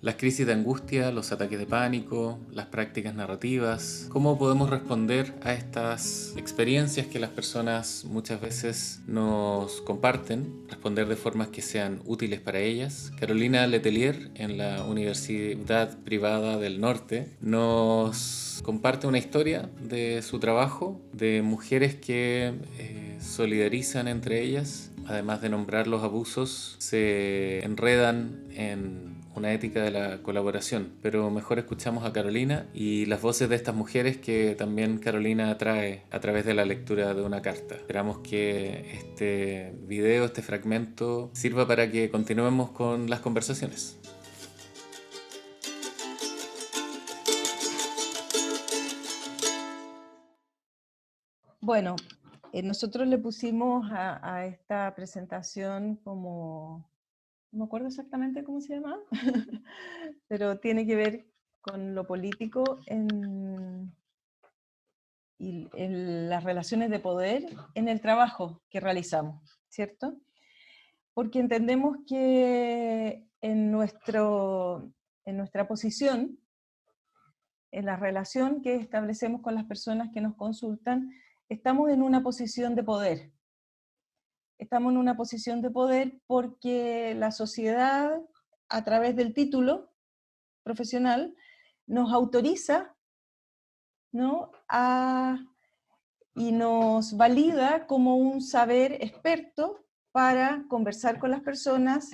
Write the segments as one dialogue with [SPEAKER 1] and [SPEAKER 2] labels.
[SPEAKER 1] Las crisis de angustia, los ataques de pánico, las prácticas narrativas, cómo podemos responder a estas experiencias que las personas muchas veces nos comparten, responder de formas que sean útiles para ellas. Carolina Letelier, en la Universidad Privada del Norte, nos comparte una historia de su trabajo, de mujeres que solidarizan entre ellas, además de nombrar los abusos, se enredan en una ética de la colaboración. Pero mejor escuchamos a Carolina y las voces de estas mujeres que también Carolina trae a través de la lectura de una carta. Esperamos que este video, este fragmento, sirva para que continuemos con las conversaciones.
[SPEAKER 2] Bueno, nosotros le pusimos a esta presentación como, no me acuerdo exactamente cómo se llama, pero tiene que ver con lo político en las relaciones de poder en el trabajo que realizamos, ¿cierto? Porque entendemos que en nuestra posición, en la relación que establecemos con las personas que nos consultan, estamos en una posición de poder. Estamos en una posición de poder porque la sociedad, a través del título profesional, nos autoriza, ¿no?, y nos valida como un saber experto para conversar con las personas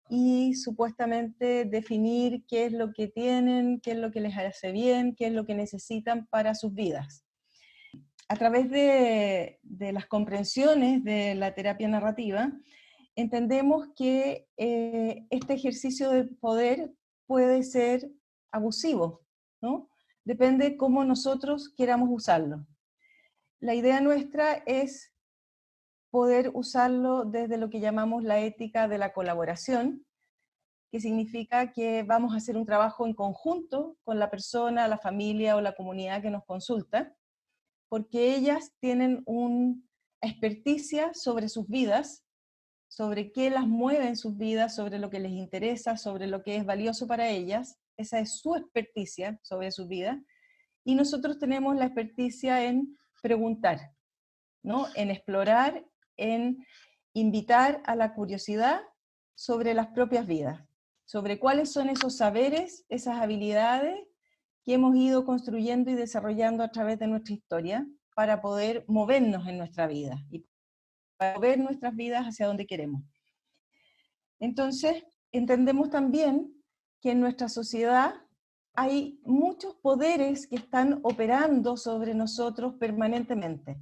[SPEAKER 2] y supuestamente definir qué es lo que tienen, qué es lo que les hace bien, qué es lo que necesitan para sus vidas. A través de las comprensiones de la terapia narrativa, entendemos que este ejercicio de poder puede ser abusivo, ¿no? Depende cómo nosotros queramos usarlo. La idea nuestra es poder usarlo desde lo que llamamos la ética de la colaboración, que significa que vamos a hacer un trabajo en conjunto con la persona, la familia o la comunidad que nos consulta, porque ellas tienen una experticia sobre sus vidas, sobre qué las mueve en sus vidas, sobre lo que les interesa, sobre lo que es valioso para ellas. Esa es su experticia sobre sus vidas. Y nosotros tenemos la experticia en preguntar, ¿no?, en explorar, en invitar a la curiosidad sobre las propias vidas, sobre cuáles son esos saberes, esas habilidades que hemos ido construyendo y desarrollando a través de nuestra historia para poder movernos en nuestra vida y para mover nuestras vidas hacia donde queremos. Entonces, entendemos también que en nuestra sociedad hay muchos poderes que están operando sobre nosotros permanentemente.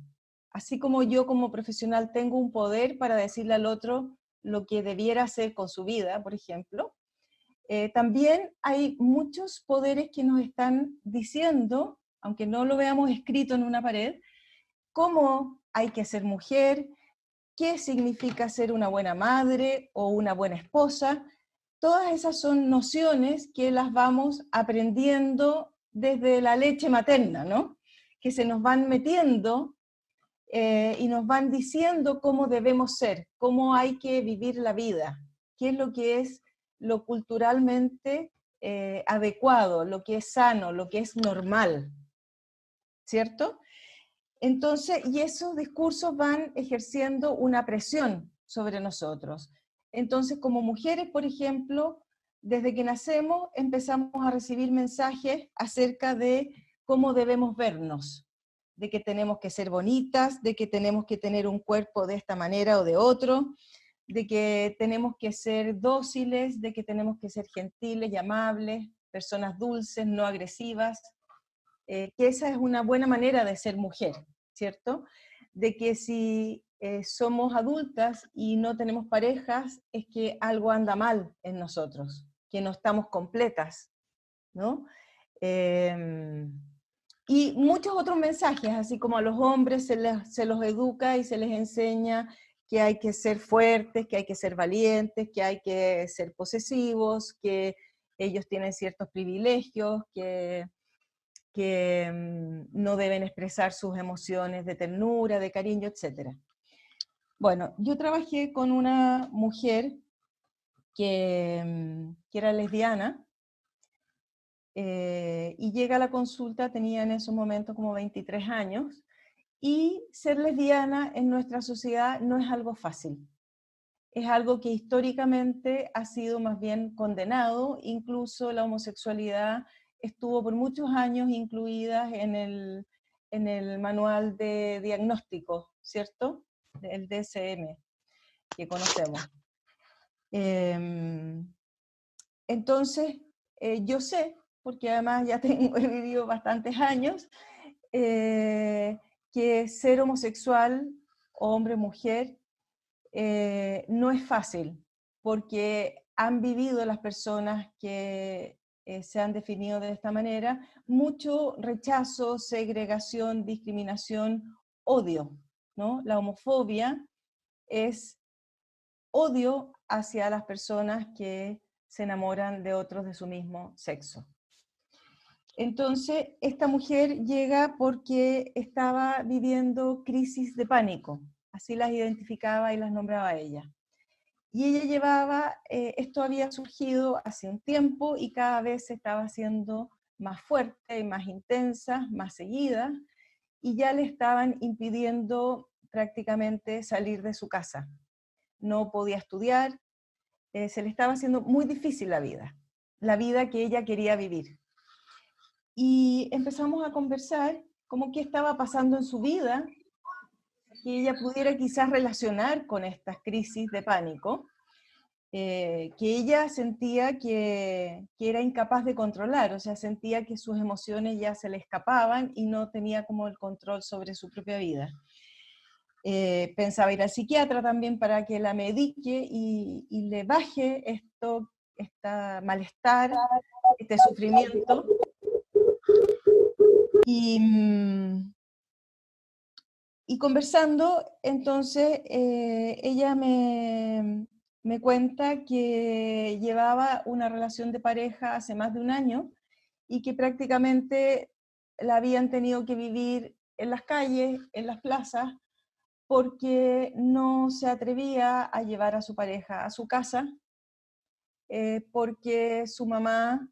[SPEAKER 2] Así como yo como profesional tengo un poder para decirle al otro lo que debiera hacer con su vida, por ejemplo, también hay muchos poderes que nos están diciendo, aunque no lo veamos escrito en una pared, cómo hay que ser mujer, qué significa ser una buena madre o una buena esposa. Todas esas son nociones que las vamos aprendiendo desde la leche materna, ¿no?, que se nos van metiendo y nos van diciendo cómo debemos ser, cómo hay que vivir la vida, qué es lo que es lo culturalmente adecuado, lo que es sano, lo que es normal, ¿cierto? Entonces, y esos discursos van ejerciendo una presión sobre nosotros. Entonces, como mujeres, por ejemplo, desde que nacemos empezamos a recibir mensajes acerca de cómo debemos vernos, de que tenemos que ser bonitas, de que tenemos que tener un cuerpo de esta manera o de otro, de que tenemos que ser dóciles, de que tenemos que ser gentiles y amables, personas dulces, no agresivas, que esa es una buena manera de ser mujer, ¿cierto? De que si somos adultas y no tenemos parejas, es que algo anda mal en nosotros, que no estamos completas, ¿no? Y muchos otros mensajes, así como a los hombres se los educa y se les enseña que hay que ser fuertes, que hay que ser valientes, que hay que ser posesivos, que ellos tienen ciertos privilegios, que no deben expresar sus emociones de ternura, de cariño, etc. Bueno, yo trabajé con una mujer que era lesbiana y llega a la consulta, tenía en esos momentos como 23 años, y ser lesbiana en nuestra sociedad no es algo fácil. Es algo que históricamente ha sido más bien condenado, incluso la homosexualidad estuvo por muchos años incluida en el manual de diagnóstico, ¿cierto? El DSM, que conocemos. Entonces, yo sé, porque además ya he vivido bastantes años, que ser homosexual, hombre, mujer, no es fácil, porque han vivido las personas que se han definido de esta manera mucho rechazo, segregación, discriminación, odio, ¿no? La homofobia es odio hacia las personas que se enamoran de otros de su mismo sexo. Entonces, esta mujer llega porque estaba viviendo crisis de pánico, así las identificaba y las nombraba ella. Y ella llevaba, esto había surgido hace un tiempo y cada vez se estaba haciendo más fuerte, más intensa, más seguida, y ya le estaban impidiendo prácticamente salir de su casa. No podía estudiar, se le estaba haciendo muy difícil la vida que ella quería vivir. Y empezamos a conversar como qué estaba pasando en su vida, que ella pudiera quizás relacionar con estas crisis de pánico, que ella sentía que era incapaz de controlar, o sea, sentía que sus emociones ya se le escapaban y no tenía como el control sobre su propia vida. Pensaba ir al psiquiatra también para que la medique y le baje este malestar, este sufrimiento. Y conversando, entonces ella me cuenta que llevaba una relación de pareja hace más de un año y que prácticamente la habían tenido que vivir en las calles, en las plazas, porque no se atrevía a llevar a su pareja a su casa, porque su mamá,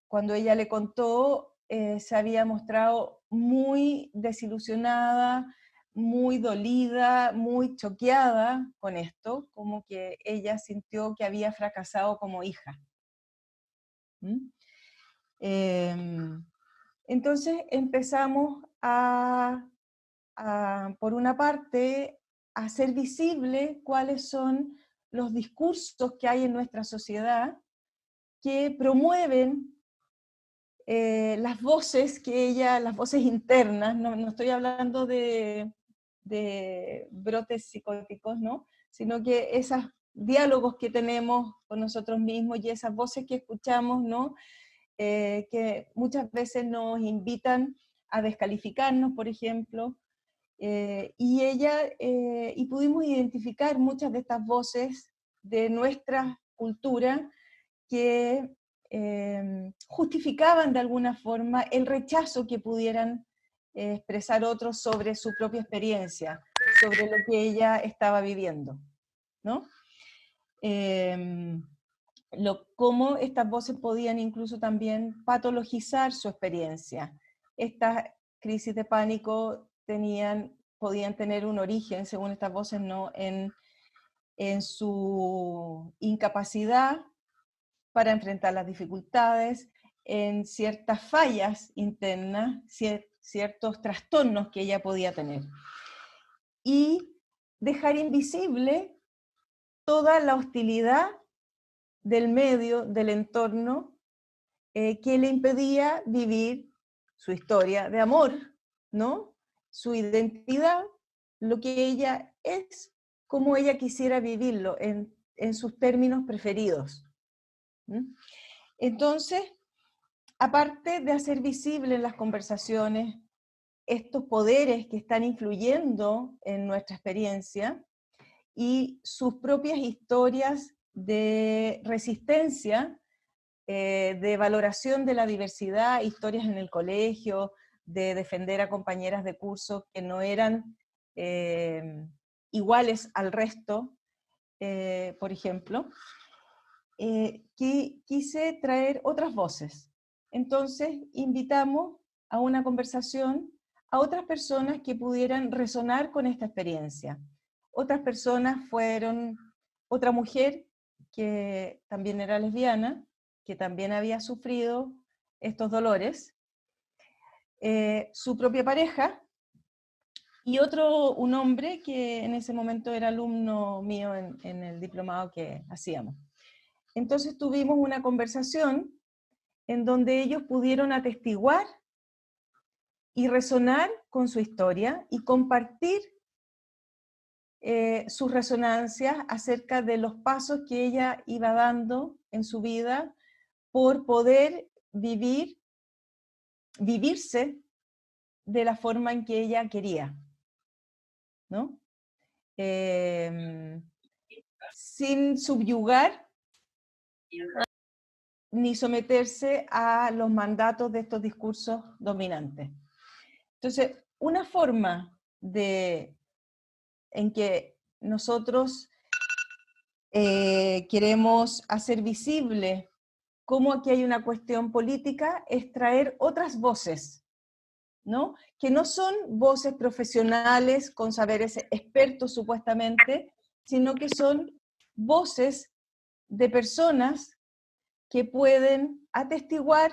[SPEAKER 2] cuando ella le contó, se había mostrado muy desilusionada, muy dolida, muy choqueada con esto, como que ella sintió que había fracasado como hija. ¿Mm? Entonces empezamos por una parte, a hacer visible cuáles son los discursos que hay en nuestra sociedad que promueven las voces las voces internas, no estoy hablando de brotes psicóticos, ¿no? Sino que esos diálogos que tenemos con nosotros mismos y esas voces que escuchamos, ¿no? Que muchas veces nos invitan a descalificarnos, por ejemplo, y pudimos identificar muchas de estas voces de nuestra cultura que justificaban de alguna forma el rechazo que pudieran expresar otros sobre su propia experiencia, sobre lo que ella estaba viviendo, ¿no? Cómo estas voces podían incluso también patologizar su experiencia. Estas crisis de pánico podían tener un origen, según estas voces, ¿no? en su incapacidad para enfrentar las dificultades, en ciertas fallas internas, ciertos trastornos que ella podía tener. Y dejar invisible toda la hostilidad del medio, del entorno, que le impedía vivir su historia de amor, ¿no? Su identidad, lo que ella es, como ella quisiera vivirlo, en sus términos preferidos. ¿Mm? Entonces, aparte de hacer visible en las conversaciones estos poderes que están influyendo en nuestra experiencia y sus propias historias de resistencia, de valoración de la diversidad, historias en el colegio, de defender a compañeras de curso que no eran iguales al resto, por ejemplo. quise traer otras voces. Entonces invitamos a una conversación a otras personas que pudieran resonar con esta experiencia. Otras personas fueron otra mujer que también era lesbiana, que también había sufrido estos dolores, su propia pareja, y un hombre que en ese momento era alumno mío en el diplomado que hacíamos. Entonces tuvimos una conversación en donde ellos pudieron atestiguar y resonar con su historia y compartir sus resonancias acerca de los pasos que ella iba dando en su vida por poder vivirse de la forma en que ella quería, ¿no? Sin subyugar ni someterse a los mandatos de estos discursos dominantes. Entonces, una forma en que nosotros queremos hacer visible cómo aquí hay una cuestión política es traer otras voces, ¿no? Que no son voces profesionales con saberes expertos supuestamente, sino que son voces de personas que pueden atestiguar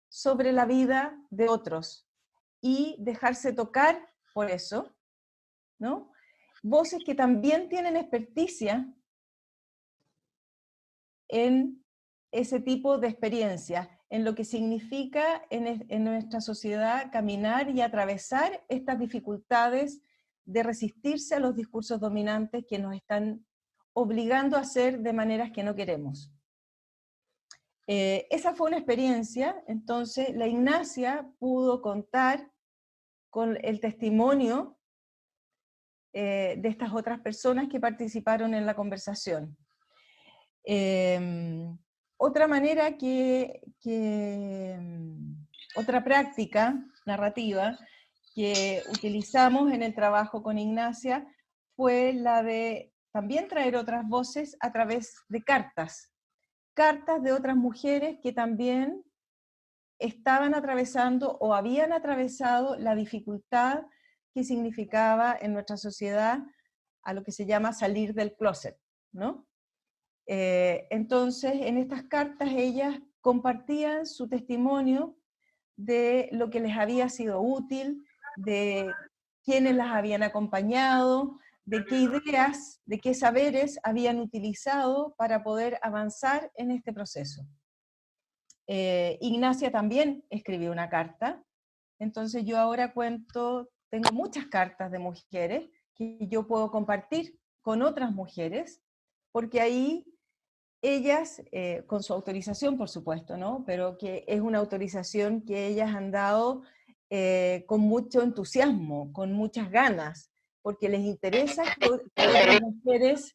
[SPEAKER 2] sobre la vida de otros y dejarse tocar por eso, ¿no? Voces que también tienen experticia en ese tipo de experiencia, en lo que significa en nuestra sociedad caminar y atravesar estas dificultades de resistirse a los discursos dominantes que nos están obligando a hacer de maneras que no queremos. Esa fue una experiencia, entonces la Ignacia pudo contar con el testimonio de estas otras personas que participaron en la conversación. Otra manera otra práctica narrativa que utilizamos en el trabajo con Ignacia fue la de también traer otras voces a través de cartas de otras mujeres que también estaban atravesando o habían atravesado la dificultad que significaba en nuestra sociedad a lo que se llama salir del closet, ¿no? Entonces, en estas cartas ellas compartían su testimonio de lo que les había sido útil, de quiénes las habían acompañado, de qué ideas, de qué saberes habían utilizado para poder avanzar en este proceso. Ignacia también escribió una carta, entonces yo ahora tengo muchas cartas de mujeres que yo puedo compartir con otras mujeres, porque ahí ellas, con su autorización por supuesto, ¿no? Pero que es una autorización que ellas han dado con mucho entusiasmo, con muchas ganas, porque les interesa que otras mujeres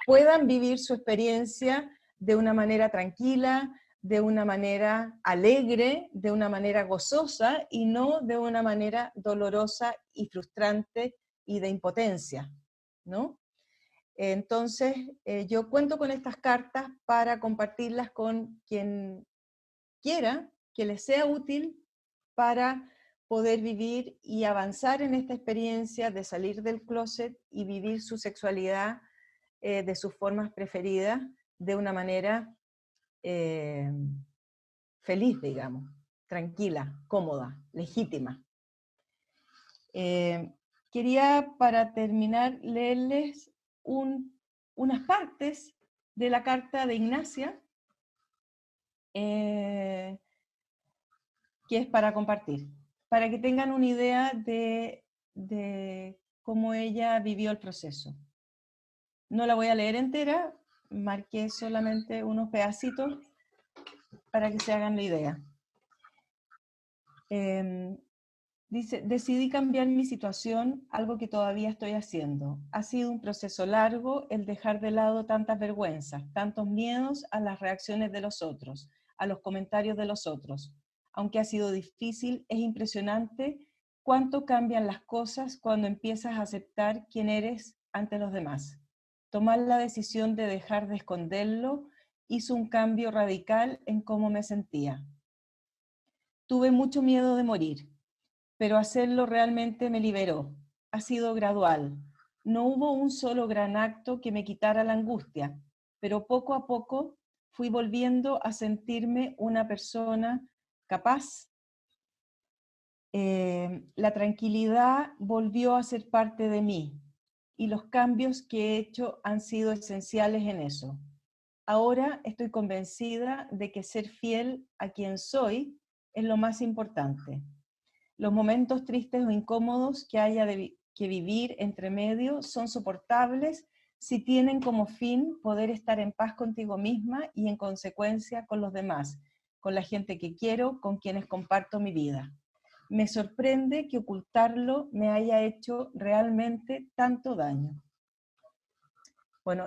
[SPEAKER 2] puedan vivir su experiencia de una manera tranquila, de una manera alegre, de una manera gozosa y no de una manera dolorosa y frustrante y de impotencia, ¿no? Entonces, yo cuento con estas cartas para compartirlas con quien quiera, que les sea útil para poder vivir y avanzar en esta experiencia de salir del closet y vivir su sexualidad de sus formas preferidas de una manera feliz, digamos, tranquila, cómoda, legítima. Quería, para terminar, leerles unas partes de la carta de Ignacia, que es para compartir, para que tengan una idea de cómo ella vivió el proceso. No la voy a leer entera, marqué solamente unos pedacitos para que se hagan la idea. Dice, decidí cambiar mi situación, algo que todavía estoy haciendo. Ha sido un proceso largo el dejar de lado tantas vergüenzas, tantos miedos a las reacciones de los otros, a los comentarios de los otros. Aunque ha sido difícil, es impresionante cuánto cambian las cosas cuando empiezas a aceptar quién eres ante los demás. Tomar la decisión de dejar de esconderlo hizo un cambio radical en cómo me sentía. Tuve mucho miedo de morir, pero hacerlo realmente me liberó. Ha sido gradual. No hubo un solo gran acto que me quitara la angustia, pero poco a poco fui volviendo a sentirme una persona capaz. La tranquilidad volvió a ser parte de mí y los cambios que he hecho han sido esenciales en eso. Ahora estoy convencida de que ser fiel a quien soy es lo más importante. Los momentos tristes o incómodos que haya que vivir entre medio son soportables si tienen como fin poder estar en paz contigo misma y en consecuencia con los demás, con la gente que quiero, con quienes comparto mi vida. Me sorprende que ocultarlo me haya hecho realmente tanto daño. Bueno,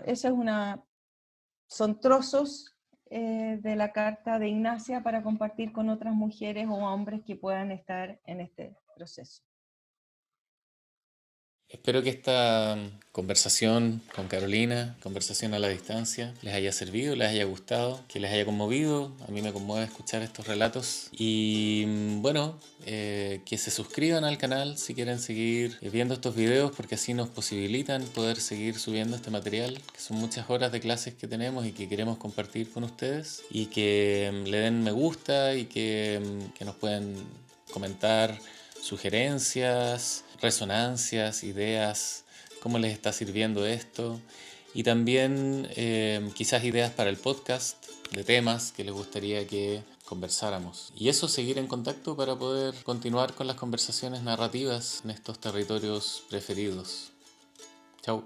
[SPEAKER 2] son trozos de la carta de Ignacia para compartir con otras mujeres o hombres que puedan estar en este proceso.
[SPEAKER 1] Espero que esta conversación con Carolina, conversación a la distancia, les haya servido, les haya gustado, que les haya conmovido. A mí me conmueve escuchar estos relatos. Y bueno, que se suscriban al canal si quieren seguir viendo estos videos, porque así nos posibilitan poder seguir subiendo este material, que son muchas horas de clases que tenemos y que queremos compartir con ustedes. Y que le den me gusta y que nos pueden comentar sugerencias, resonancias, ideas, cómo les está sirviendo esto y también quizás ideas para el podcast de temas que les gustaría que conversáramos. Y eso, seguir en contacto para poder continuar con las conversaciones narrativas en estos territorios preferidos. Chau.